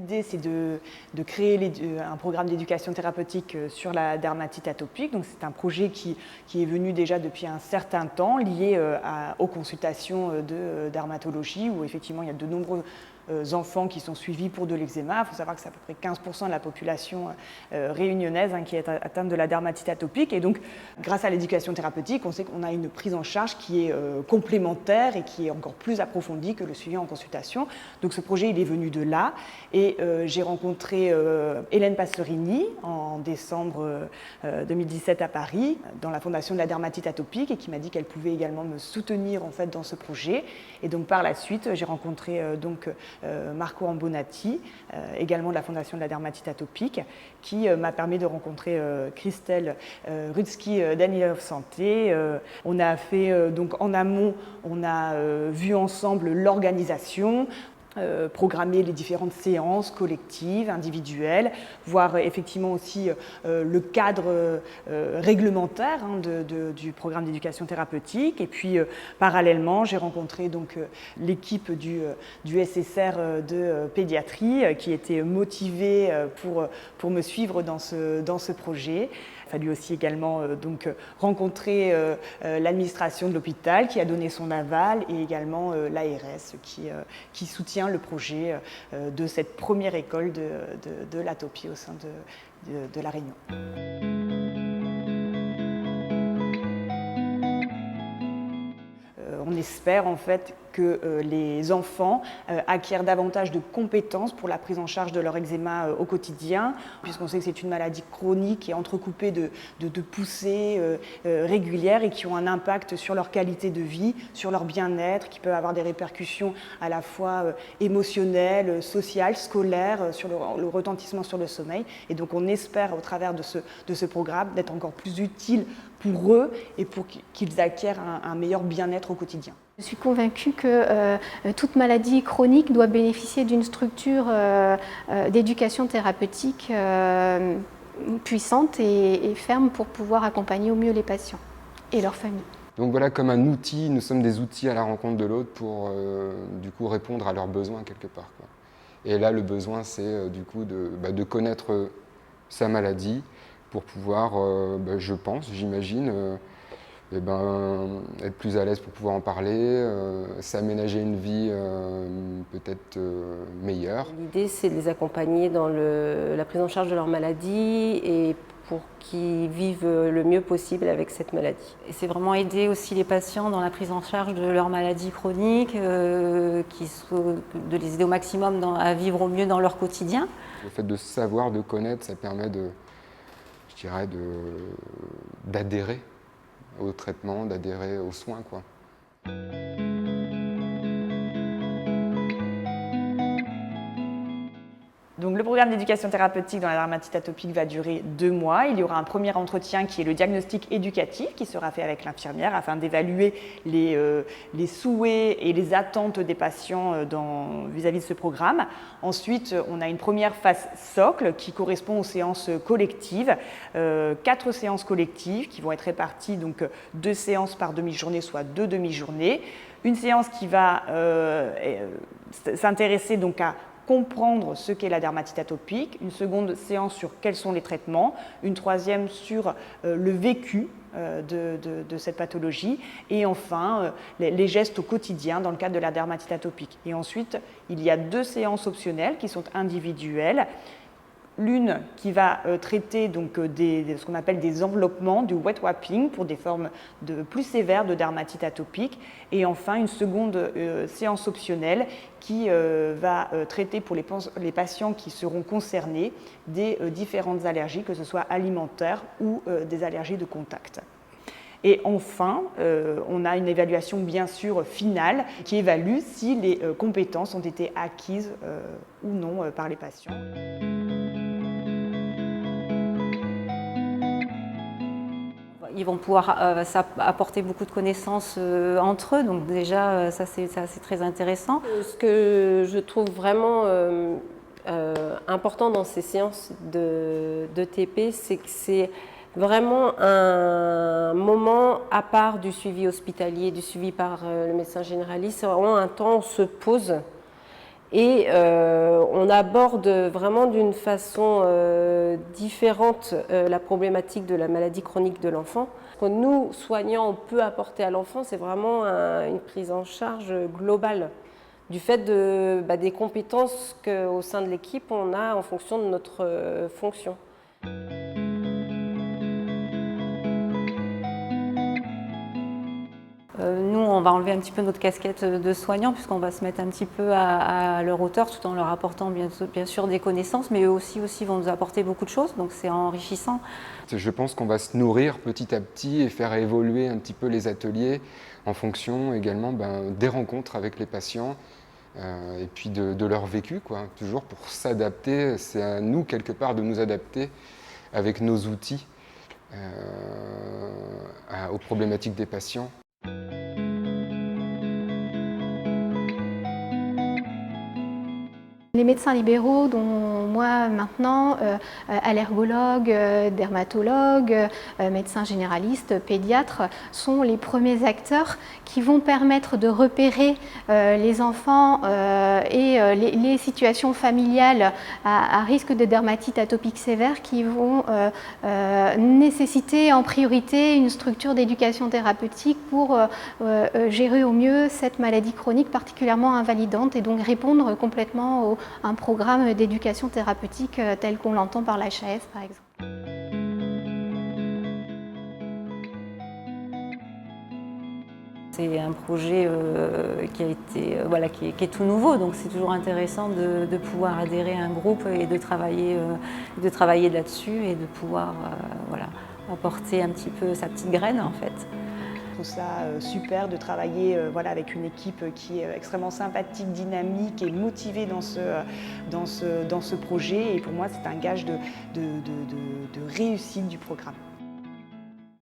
l'idée, c'est de créer un programme d'éducation thérapeutique sur la dermatite atopique. Donc, c'est un projet qui est venu déjà depuis un certain temps, lié aux consultations de dermatologie, où effectivement, il y a de nombreux enfants qui sont suivis pour de l'eczéma. Il faut savoir que c'est à peu près 15% de la population réunionnaise qui est atteinte de la dermatite atopique. Et donc, grâce à l'éducation thérapeutique, on sait qu'on a une prise en charge qui est complémentaire et qui est encore plus approfondie que le suivi en consultation. Donc, ce projet, il est venu de là. Et j'ai rencontré Hélène Passerini en décembre 2017 à Paris, dans la Fondation de la dermatite atopique, et qui m'a dit qu'elle pouvait également me soutenir en fait, dans ce projet. Et donc, par la suite, j'ai rencontré Marco Ambonati, également de la Fondation de la dermatite atopique, qui m'a permis de rencontrer Christelle Rudsky-Danilov Santé. On a fait, donc en amont, on a vu ensemble l'organisation, programmer les différentes séances collectives, individuelles, voir effectivement aussi le cadre réglementaire du programme d'éducation thérapeutique. Et puis parallèlement, j'ai rencontré donc l'équipe du SSR de pédiatrie qui était motivée pour me suivre dans ce projet. Il a fallu aussi également rencontrer l'administration de l'hôpital qui a donné son aval et également l'ARS qui soutient le projet de cette première école de l'atopie au sein de La Réunion. On espère en fait que les enfants acquièrent davantage de compétences pour la prise en charge de leur eczéma au quotidien, puisqu'on sait que c'est une maladie chronique et entrecoupée de poussées régulières et qui ont un impact sur leur qualité de vie, sur leur bien-être, qui peuvent avoir des répercussions à la fois émotionnelles, sociales, scolaires, sur le retentissement sur le sommeil. Et donc on espère au travers de ce programme d'être encore plus utile pour eux et pour qu'ils acquièrent un meilleur bien-être au quotidien. Je suis convaincue que toute maladie chronique doit bénéficier d'une structure d'éducation thérapeutique puissante et ferme pour pouvoir accompagner au mieux les patients et leurs familles. Donc voilà, comme un outil, nous sommes des outils à la rencontre de l'autre pour du coup répondre à leurs besoins quelque part, quoi. Et là, le besoin, c'est du coup de connaître sa maladie pour pouvoir, je pense, j'imagine, être plus à l'aise pour pouvoir en parler, s'aménager une vie peut-être meilleure. L'idée, c'est de les accompagner dans la prise en charge de leur maladie et pour qu'ils vivent le mieux possible avec cette maladie. Et c'est vraiment aider aussi les patients dans la prise en charge de leur maladie chronique, de les aider au maximum à vivre au mieux dans leur quotidien. Le fait de savoir, de connaître, ça permet d'adhérer au traitement, d'adhérer aux soins, quoi. Donc, le programme d'éducation thérapeutique dans la dermatite atopique va durer 2 mois. Il y aura un premier entretien qui est le diagnostic éducatif qui sera fait avec l'infirmière afin d'évaluer les souhaits et les attentes des patients vis-à-vis de ce programme. Ensuite, on a une première phase socle qui correspond aux séances collectives. 4 séances collectives qui vont être réparties, donc 2 séances par demi-journée, soit 2 demi-journées. Une séance qui va s'intéresser donc à comprendre ce qu'est la dermatite atopique, une seconde séance sur quels sont les traitements, une troisième sur le vécu de cette pathologie et enfin les gestes au quotidien dans le cadre de la dermatite atopique. Et ensuite, il y a 2 séances optionnelles qui sont individuelles. L'une qui va traiter donc ce qu'on appelle des enveloppements, du wet wrapping pour des formes plus sévères de dermatite atopique. Et enfin, une seconde séance optionnelle qui va traiter pour les patients qui seront concernés des différentes allergies, que ce soit alimentaires ou des allergies de contact. Et enfin, on a une évaluation bien sûr finale qui évalue si les compétences ont été acquises ou non par les patients. Ils vont pouvoir apporter beaucoup de connaissances entre eux, donc déjà ça c'est très intéressant. Ce que je trouve vraiment important dans ces séances d'ETP, c'est que c'est vraiment un moment à part du suivi hospitalier, du suivi par le médecin généraliste. C'est vraiment un temps où on se pose Et on aborde vraiment d'une façon différente la problématique de la maladie chronique de l'enfant. Ce que nous, soignants, on peut apporter à l'enfant, c'est vraiment une prise en charge globale du fait des compétences qu'au sein de l'équipe, on a en fonction de notre fonction. Nous, on va enlever un petit peu notre casquette de soignant puisqu'on va se mettre un petit peu à leur hauteur tout en leur apportant bien sûr des connaissances, mais eux aussi vont nous apporter beaucoup de choses, donc c'est enrichissant. Je pense qu'on va se nourrir petit à petit et faire évoluer un petit peu les ateliers en fonction également des rencontres avec les patients et puis de leur vécu, quoi. Toujours pour s'adapter, c'est à nous quelque part de nous adapter avec nos outils aux problématiques des patients. Les médecins libéraux, dont moi maintenant, allergologues, dermatologues, médecins généralistes, pédiatres, sont les premiers acteurs qui vont permettre de repérer les enfants et les situations familiales à risque de dermatite atopique sévère qui vont nécessiter en priorité une structure d'éducation thérapeutique pour gérer au mieux cette maladie chronique particulièrement invalidante et donc répondre complètement un programme d'éducation thérapeutique tel qu'on l'entend par l'HAS par exemple. C'est un projet qui est tout nouveau, donc c'est toujours intéressant de pouvoir adhérer à un groupe et de travailler là-dessus et de pouvoir apporter un petit peu sa petite graine en fait. Je trouve ça super de travailler avec une équipe qui est extrêmement sympathique, dynamique et motivée dans ce projet. Et pour moi, c'est un gage de réussite du programme.